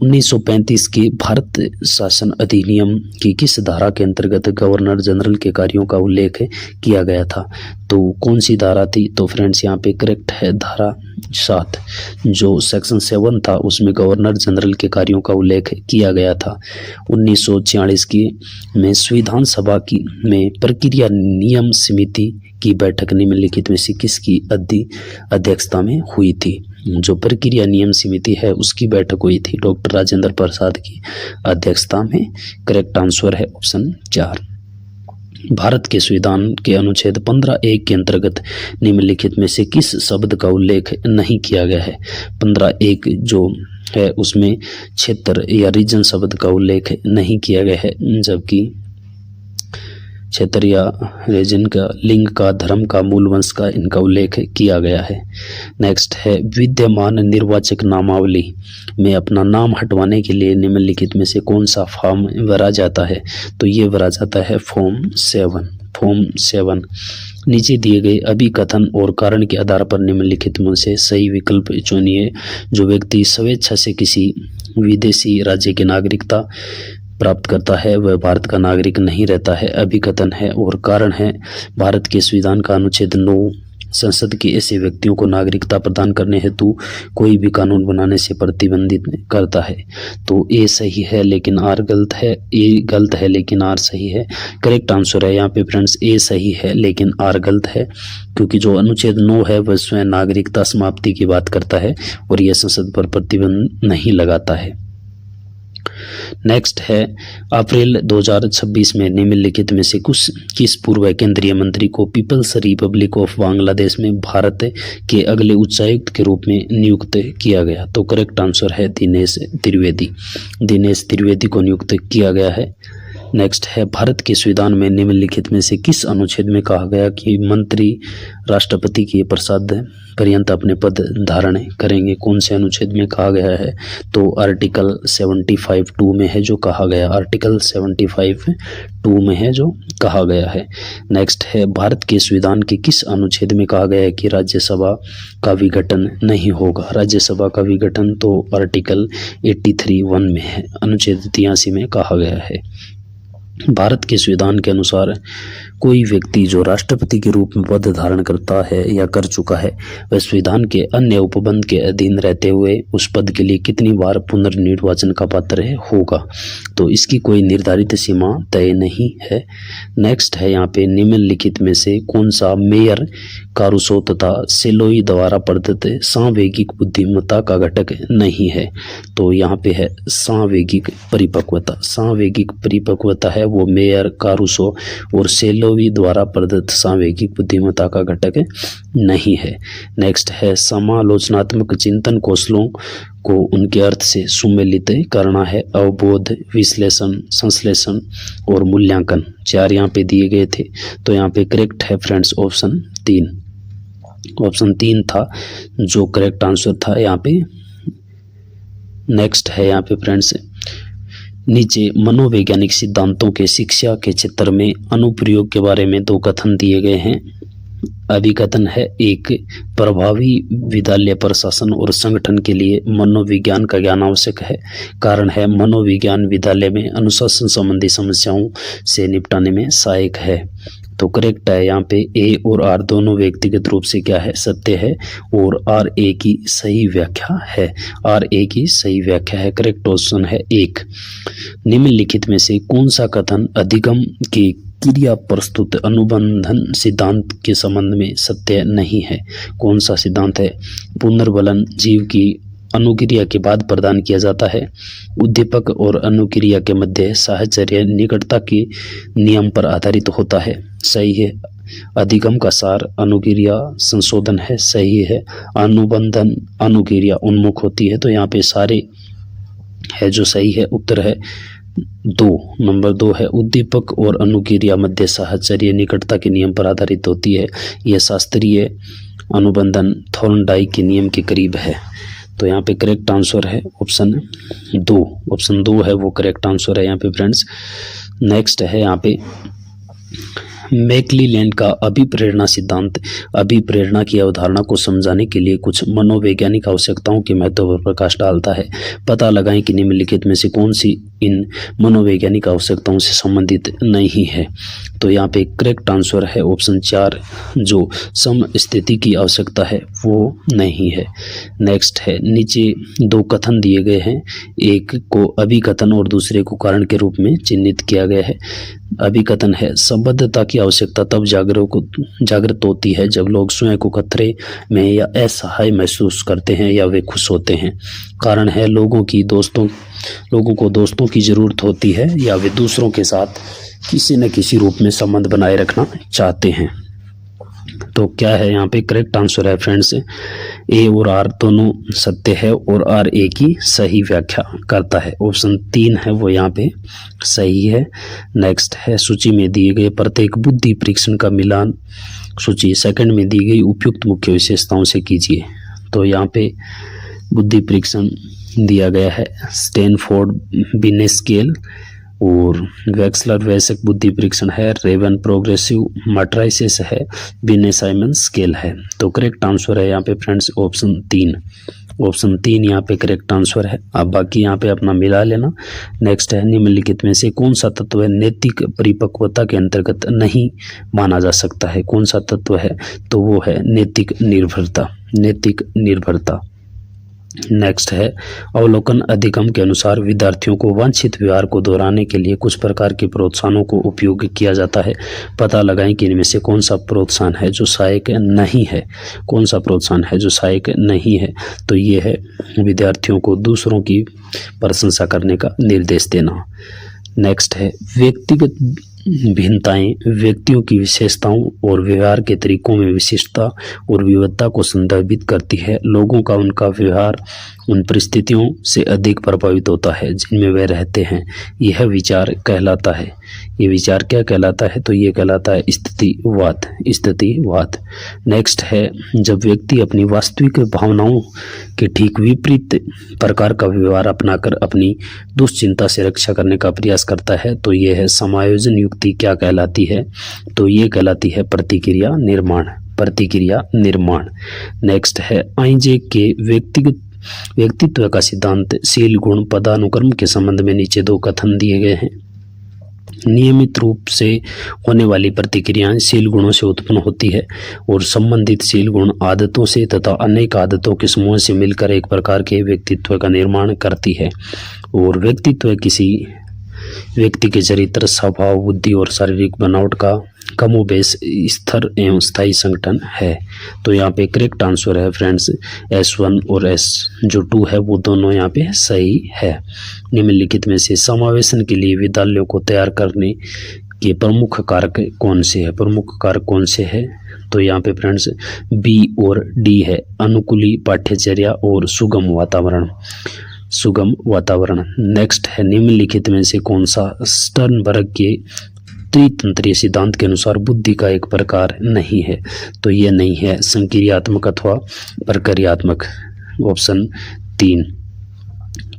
1935 की भारत शासन अधिनियम की किस धारा के अंतर्गत गवर्नर जनरल के कार्यों का उल्लेख किया गया था? तो कौन सी धारा थी? तो फ्रेंड्स, यहाँ पे करेक्ट है धारा 7, जो सेक्शन 7 था उसमें गवर्नर जनरल के कार्यों का उल्लेख किया गया था। 1946 की में संविधान सभा की में प्रक्रिया नियम समिति की बैठक निम्नलिखित में से किसकी अध्यक्षता में हुई थी? जो प्रक्रिया नियम समिति है उसकी बैठक हुई थी डॉक्टर राजेंद्र प्रसाद की अध्यक्षता में। करेक्ट आंसर है ऑप्शन 4। भारत के संविधान के अनुच्छेद 15(1) के अंतर्गत निम्नलिखित में से किस शब्द का उल्लेख नहीं किया गया है? 15(1) जो है उसमें क्षेत्र या रीजन शब्द का उल्लेख नहीं किया गया है, जबकि क्षेत्र या रीजन का, लिंग का, धर्म का, मूल वंश का इनका उल्लेख किया गया है। नेक्स्ट है विद्यमान निर्वाचक नामावली में अपना नाम हटवाने के लिए निम्नलिखित में से कौन सा फॉर्म भरा जाता है? तो ये भरा जाता है फॉर्म 7। नीचे दिए गए अभिकथन और कारण के आधार पर निम्नलिखित में से सही विकल्प चुनिए। जो व्यक्ति स्वेच्छा से किसी विदेशी राज्य की नागरिकता प्राप्त करता है वह भारत का नागरिक नहीं रहता है, अभिकथन है। और कारण है भारत के संविधान का अनुच्छेद 9 संसद के ऐसे व्यक्तियों को नागरिकता प्रदान करने हेतु कोई भी कानून बनाने से प्रतिबंधित करता है। तो ए सही है लेकिन आर गलत है, ए गलत है लेकिन आर सही है। करेक्ट आंसर है यहाँ पे फ्रेंड्स ए सही है लेकिन आर गलत है, क्योंकि जो अनुच्छेद 9 है वह स्वयं नागरिकता समाप्ति की बात करता है और यह संसद पर प्रतिबंध नहीं लगाता है। नेक्स्ट है अप्रैल 2026 में निम्नलिखित में से किस पूर्व केंद्रीय मंत्री को पीपल्स रिपब्लिक ऑफ बांग्लादेश में भारत के अगले उच्चायुक्त के रूप में नियुक्त किया गया? तो करेक्ट आंसर है दिनेश त्रिवेदी को नियुक्त किया गया है। नेक्स्ट है भारत के संविधान में निम्नलिखित में से किस अनुच्छेद में कहा गया कि मंत्री राष्ट्रपति के प्रसाद पर्यंत अपने पद धारण करेंगे? कौन से अनुच्छेद में कहा गया है? तो आर्टिकल 75(2) में है जो कहा गया, आर्टिकल 75(2) में है जो कहा गया है। नेक्स्ट है भारत के संविधान के किस अनुच्छेद में कहा गया है कि राज्यसभा का विघटन नहीं होगा? राज्यसभा का विघटन तो आर्टिकल 83(1) में है, अनुच्छेद 83 में कहा गया है। भारत के संविधान के अनुसार कोई व्यक्ति जो राष्ट्रपति के रूप में पद धारण करता है या कर चुका है वह संविधान के अन्य उपबंध के अधीन रहते हुए उस पद के लिए कितनी बार पुनर्निर्वाचन का पात्र होगा? तो इसकी कोई निर्धारित सीमा तय नहीं है। नेक्स्ट है यहाँ पे निम्नलिखित में से कौन सा मेयर कारुसो तथा सेलोई द्वारा प्रदत्त सांवेगिक बुद्धिमत्ता का घटक नहीं है? तो यहाँ पे है सांवेगिक परिपक्वता है वो मेयर कारुसो और सेलोई द्वारा प्रदत्त सांवेगिक बुद्धिमत्ता का घटक नहीं है। नेक्स्ट है समालोचनात्मक चिंतन कौशलों को उनके अर्थ से सुमेलित करना है। अवबोध, विश्लेषण, संश्लेषण और मूल्यांकन 4 यहाँ पे दिए गए थे, तो यहाँ पे करेक्ट है फ्रेंड्स ऑप्शन 3 था जो करेक्ट आंसर था यहाँ पे। नेक्स्ट है यहाँ पे फ्रेंड्स नीचे मनोवैज्ञानिक सिद्धांतों के शिक्षा के क्षेत्र में अनुप्रयोग के बारे में 2 कथन दिए गए हैं। अभिकथन है 1, प्रभावी विद्यालय प्रशासन और संगठन के लिए मनोविज्ञान का ज्ञान आवश्यक है। कारण है मनोविज्ञान विद्यालय में अनुशासन संबंधी समस्याओं से निपटाने में सहायक है। तो करेक्ट है यहाँ पे ए और आर दोनों व्यक्तिगत रूप से क्या है, सत्य है, और आर ए की सही व्याख्या है। करेक्ट ऑप्शन है 1। निम्नलिखित में से कौन सा कथन अधिगम की क्रिया प्रस्तुत अनुबंधन सिद्धांत के संबंध में सत्य नहीं है? कौन सा सिद्धांत है? पुनर्बलन जीव की अनुक्रिया के बाद प्रदान किया जाता है। उद्दीपक और अनुक्रिया के मध्य साहचर्य निकटता के नियम पर आधारित होता है। सही है। अधिगम का सार अनुक्रिया संशोधन है। सही है। अनुबंधन अनुक्रिया उन्मुख होती है। तो यहाँ पे सारे है जो सही है। उत्तर है 2, नंबर 2 है। उद्दीपक और अनुक्रिया मध्य साहचर्य निकटता के नियम पर आधारित होती है। यह शास्त्रीय अनुबंधन थॉर्नडाइक के नियम के करीब है। तो यहाँ पे करेक्ट आंसर है ऑप्शन 2। ऑप्शन 2 है वो करेक्ट आंसर है यहाँ पे फ्रेंड्स। नेक्स्ट है यहाँ पे मैकक्लेलैंड का अभिप्रेरणा सिद्धांत अभिप्रेरणा की अवधारणा को समझाने के लिए कुछ मनोवैज्ञानिक आवश्यकताओं के महत्व पर प्रकाश डालता है। पता लगाएं कि निम्नलिखित में से कौन सी इन मनोवैज्ञानिक आवश्यकताओं से संबंधित नहीं है। तो यहाँ पे करेक्ट आंसर है ऑप्शन 4, जो समस्थिति की आवश्यकता है वो नहीं है। नेक्स्ट है, नीचे 2 कथन दिए गए हैं, एक को अभिकथन और दूसरे को कारण के रूप में चिन्हित किया गया है। अभिकथन है, संबद्धता की आवश्यकता तब जागृत होती है जब लोग स्वयं को खतरे में या असहाय महसूस करते हैं या वे खुश होते हैं। कारण है, लोगों को दोस्तों की जरूरत होती है या वे दूसरों के साथ किसी न किसी रूप में संबंध बनाए रखना चाहते हैं। तो क्या है यहाँ पे करेक्ट आंसर है फ्रेंड्स, ए और आर दोनों सत्य है और आर ए की सही व्याख्या करता है। ऑप्शन 3 है वो यहाँ पे सही है। नेक्स्ट है, सूची में दिए गए प्रत्येक बुद्धि परीक्षण का मिलान सूची सेकंड में दी गई उपयुक्त मुख्य विशेषताओं से कीजिए। तो यहाँ पे बुद्धि परीक्षण दिया गया है स्टैनफोर्ड बिनेट स्केल, और वेक्सलर वैसक बुद्धि परीक्षण है, रेवन प्रोग्रेसिव मैट्रिसेस है, बिनेट साइमन स्केल है। तो करेक्ट आंसर है यहाँ पे फ्रेंड्स ऑप्शन 3। ऑप्शन 3 यहाँ पे करेक्ट आंसर है। अब बाकी यहाँ पे अपना मिला लेना। नेक्स्ट है, निम्नलिखित में से कौन सा तत्व नैतिक परिपक्वता के अंतर्गत नहीं माना जा सकता है। कौन सा तत्व है, तो वो है नैतिक निर्भरता। नैतिक निर्भरता। नेक्स्ट है, अवलोकन अधिगम के अनुसार विद्यार्थियों को वांछित व्यवहार को दोहराने के लिए कुछ प्रकार के प्रोत्साहनों को उपयोग किया जाता है। पता लगाएं कि इनमें से कौन सा प्रोत्साहन है जो सहायक नहीं है। कौन सा प्रोत्साहन है जो सहायक नहीं है, तो ये है विद्यार्थियों को दूसरों की प्रशंसा करने का निर्देश देना। नेक्स्ट है, व्यक्तिगत भिन्नताएं व्यक्तियों की विशेषताओं और व्यवहार के तरीकों में विशिष्टता और विविधता को संदर्भित करती है। लोगों का उनका व्यवहार उन परिस्थितियों से अधिक प्रभावित होता है जिनमें वे रहते हैं। यह विचार कहलाता है, ये विचार क्या कहलाता है, तो ये कहलाता है स्थितिवाद। स्थितिवाद। नेक्स्ट है, जब व्यक्ति अपनी वास्तविक भावनाओं के ठीक विपरीत प्रकार का व्यवहार अपनाकर अपनी दुश्चिंता से रक्षा करने का प्रयास करता है, तो यह है समायोजन युक्ति क्या कहलाती है, तो ये कहलाती है प्रतिक्रिया निर्माण। प्रतिक्रिया निर्माण। नेक्स्ट है, आइजेक के व्यक्तित्व का सिद्धांत शील गुण पदानुक्रम के संबंध में नीचे 2 कथन दिए गए हैं। नियमित रूप से होने वाली प्रतिक्रियाएं शील गुणों से उत्पन्न होती है और संबंधित शील गुण आदतों से तथा अनेक आदतों के समूह से मिलकर एक प्रकार के व्यक्तित्व का निर्माण करती है। और व्यक्तित्व किसी व्यक्ति के चरित्र, स्वभाव, बुद्धि और शारीरिक बनावट का कमोबेश स्थिर एवं स्थायी संगठन है। तो यहाँ पे करेक्ट आंसर है फ्रेंड्स S1 और S जो 2 है वो दोनों यहाँ पे सही है। निम्नलिखित में से समावेशन के लिए विद्यालयों को तैयार करने के प्रमुख कारक कौन से है। प्रमुख कारक कौन से है, तो यहाँ पे फ्रेंड्स B और D है, अनुकूली पाठ्यचर्या और सुगम वातावरण। सुगम वातावरण। नेक्स्ट है, निम्नलिखित में से कौन सा स्टर्नबर्ग के त्रितंत्रीय सिद्धांत के अनुसार बुद्धि का एक प्रकार नहीं है, तो ये नहीं है संक्रियात्मक अथवा प्रक्रियात्मक। ऑप्शन 3।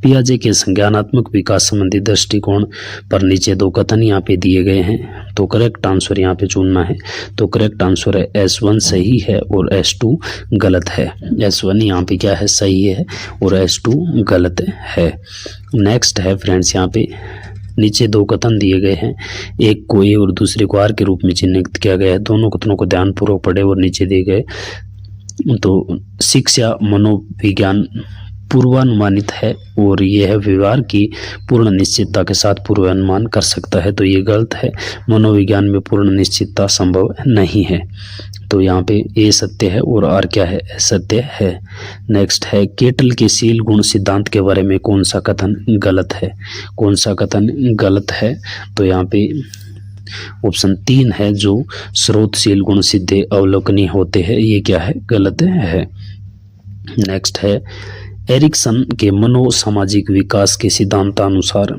पियाजे के संज्ञानात्मक विकास संबंधी दृष्टिकोण पर नीचे 2 कथन यहाँ पे दिए गए हैं, तो करेक्ट आंसर यहाँ पे चुनना है। तो करेक्ट आंसर है S1 सही है और S2 गलत है। S1 यहाँ पे क्या है, सही है और S2 गलत है। नेक्स्ट है फ्रेंड्स, यहाँ पे नीचे 2 कथन दिए गए हैं, एक को ए और दूसरे को आर के रूप में चिन्हित किया गया है। दोनों कथनों को ध्यानपूर्वक पढ़े और नीचे दिए गए। तो शिक्षा मनोविज्ञान पूर्वानुमानित है और यह व्यवहार की पूर्ण निश्चितता के साथ पूर्वानुमान कर सकता है, तो ये गलत है। मनोविज्ञान में पूर्ण निश्चितता संभव नहीं है। तो यहाँ पे ए सत्य है और आर क्या है, सत्य है। नेक्स्ट है, केटल के शील गुण सिद्धांत के बारे में कौन सा कथन गलत है। कौन सा कथन गलत है, तो यहाँ पे ऑप्शन 3 है, जो स्रोतशील गुण सिद्धे अवलोकनीय होते हैं, ये क्या है, गलत है। नेक्स्ट है, एरिक्सन के मनोसामाजिक विकास के सिद्धांतानुसार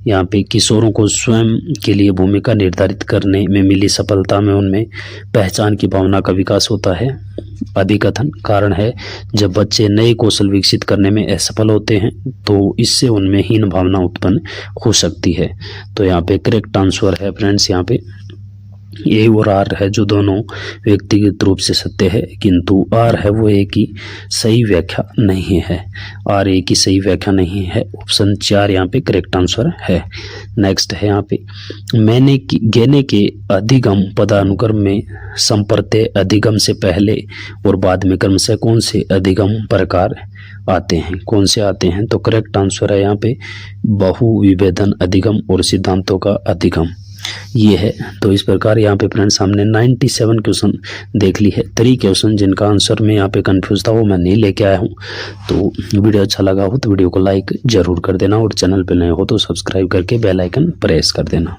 यहाँ पे किशोरों को स्वयं के लिए भूमिका निर्धारित करने में मिली सफलता में उनमें पहचान की भावना का विकास होता है। अधिकथन कारण है जब बच्चे नए कौशल विकसित करने में असफल होते हैं तो इससे उनमें हीन भावना उत्पन्न हो सकती है। तो यहाँ पे करेक्ट आंसर है फ्रेंड्स यहाँ पे ए और आर है, जो दोनों व्यक्तिगत रूप से सत्य है, किंतु आर है वो ए की सही व्याख्या नहीं है। आर ए की सही व्याख्या नहीं है। ऑप्शन 4 यहाँ पे करेक्ट आंसर है। नेक्स्ट है यहाँ पे मैंने गेने के अधिगम पदानुक्रम में संप्रत्यय अधिगम से पहले और बाद में क्रमशः कौन से अधिगम प्रकार आते हैं, कौन से आते हैं? तो करेक्ट आंसर है यहाँ पे बहुविभेदन अधिगम और सिद्धांतों का अधिगम, ये है। तो इस प्रकार यहाँ पे फ्रेंड्स हमने 97 क्वेश्चन देख ली है। 3 क्वेश्चन जिनका आंसर में यहाँ पे कंफ्यूज था वो मैं नहीं लेके आया हूँ। तो वीडियो अच्छा लगा हो तो वीडियो को लाइक जरूर कर देना और चैनल पे नए हो तो सब्सक्राइब करके बेल आइकन प्रेस कर देना।